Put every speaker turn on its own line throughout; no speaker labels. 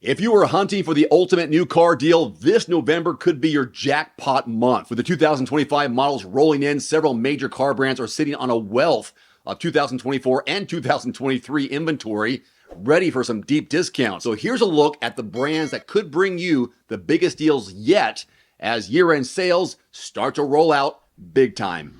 If you are hunting for the ultimate new car deal, this November could be your jackpot month. With the 2025 models rolling in, several major car brands are sitting on a wealth of 2024 and 2023 inventory ready for some deep discounts. So here's a look at the brands that could bring you the biggest deals yet as year-end sales start to roll out big time.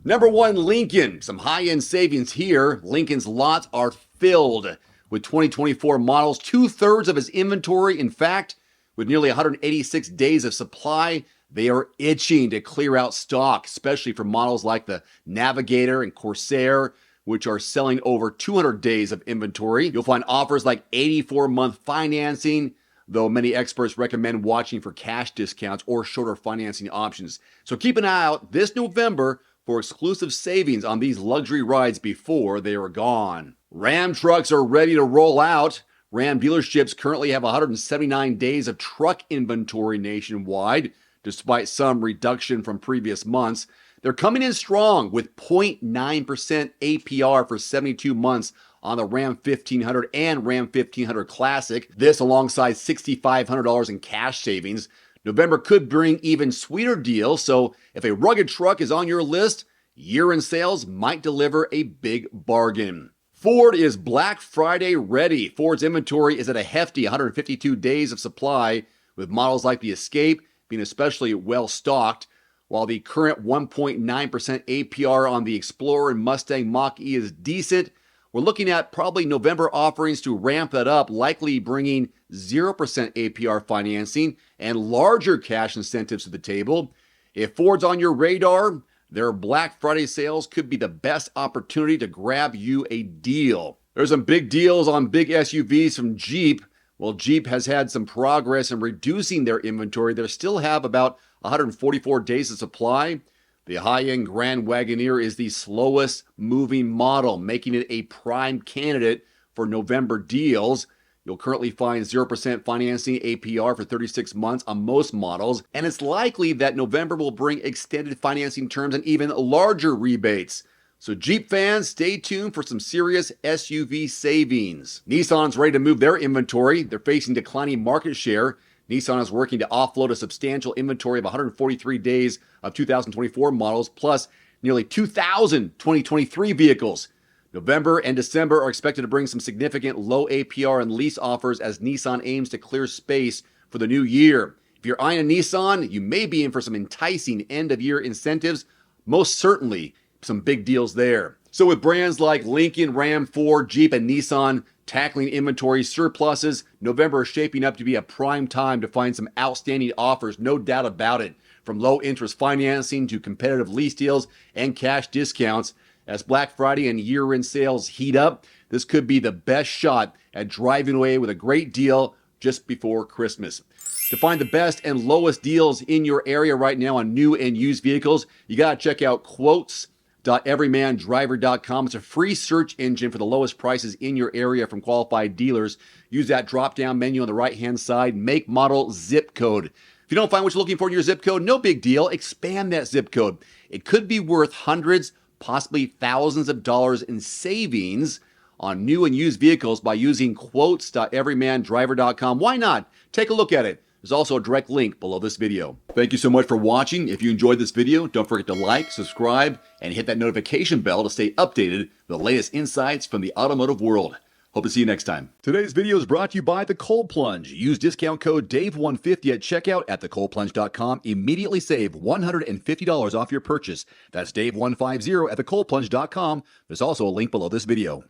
Number one, Lincoln. Some high-end savings here. Lincoln's lots are filled with 2024 models, 2/3 of its inventory. In fact, with nearly 186 days of supply, they are itching to clear out stock, especially for models like the Navigator and Corsair, which are selling over 200 days of inventory. You'll find offers like 84-month financing, though many experts recommend watching for cash discounts or shorter financing options. So keep an eye out this November for exclusive savings on these luxury rides before they are gone. Ram trucks are ready to roll out. Ram dealerships currently have 179 days of truck inventory nationwide, despite some reduction from previous months. They're coming in strong with 0.9% APR for 72 months on the Ram 1500 and Ram 1500 Classic. This alongside $6,500 in cash savings. November could bring even sweeter deals, so if a rugged truck is on your list, year-end sales might deliver a big bargain. Ford is Black Friday ready. Ford's inventory is at a hefty 152 days of supply, with models like the Escape being especially well stocked, while the current 1.9% APR on the Explorer and Mustang Mach-E is decent. We're looking at probably November offerings to ramp that up, likely bringing 0% APR financing and larger cash incentives to the table. If Ford's on your radar, their Black Friday sales could be the best opportunity to grab you a deal. There's some big deals on big SUVs from Jeep. While Jeep has had some progress in reducing their inventory, they still have about 144 days of supply. The high-end Grand Wagoneer is the slowest moving model, making it a prime candidate for November deals. You'll currently find 0% financing APR for 36 months on most models, and it's likely that November will bring extended financing terms and even larger rebates. So Jeep fans, stay tuned for some serious SUV savings. Nissan's ready to move their inventory. They're facing declining market share. Nissan is working to offload a substantial inventory of 143 days of 2024 models, plus nearly 2,000 2023 vehicles. November and December are expected to bring some significant low APR and lease offers as Nissan aims to clear space for the new year. If you're eyeing a Nissan, you may be in for some enticing end-of-year incentives. Most certainly, some big deals there. So with brands like Lincoln, Ram, Ford, Jeep, and Nissan tackling inventory surpluses, November is shaping up to be a prime time to find some outstanding offers, no doubt about it. From low interest financing to competitive lease deals and cash discounts. As Black Friday and year-end sales heat up, this could be the best shot at driving away with a great deal just before Christmas. To find the best and lowest deals in your area right now on new and used vehicles, you got to check out quotes.everymandriver.com. It's a free search engine for the lowest prices in your area from qualified dealers. Use that drop-down menu on the right-hand side, make, model, zip code. If you don't find what you're looking for in your zip code, no big deal. Expand that zip code. It could be worth hundreds, possibly thousands of dollars in savings on new and used vehicles by using quotes.everymandriver.com. Why not? Take a look at it. There's also a direct link below this video. Thank you so much for watching. If you enjoyed this video, don't forget to like, subscribe, and hit that notification bell to stay updated with the latest insights from the automotive world. Hope to see you next time. Today's video is brought to you by The Cold Plunge. Use discount code DAVE150 at checkout at thecoldplunge.com. Immediately save $150 off your purchase. That's DAVE150 at thecoldplunge.com. There's also a link below this video.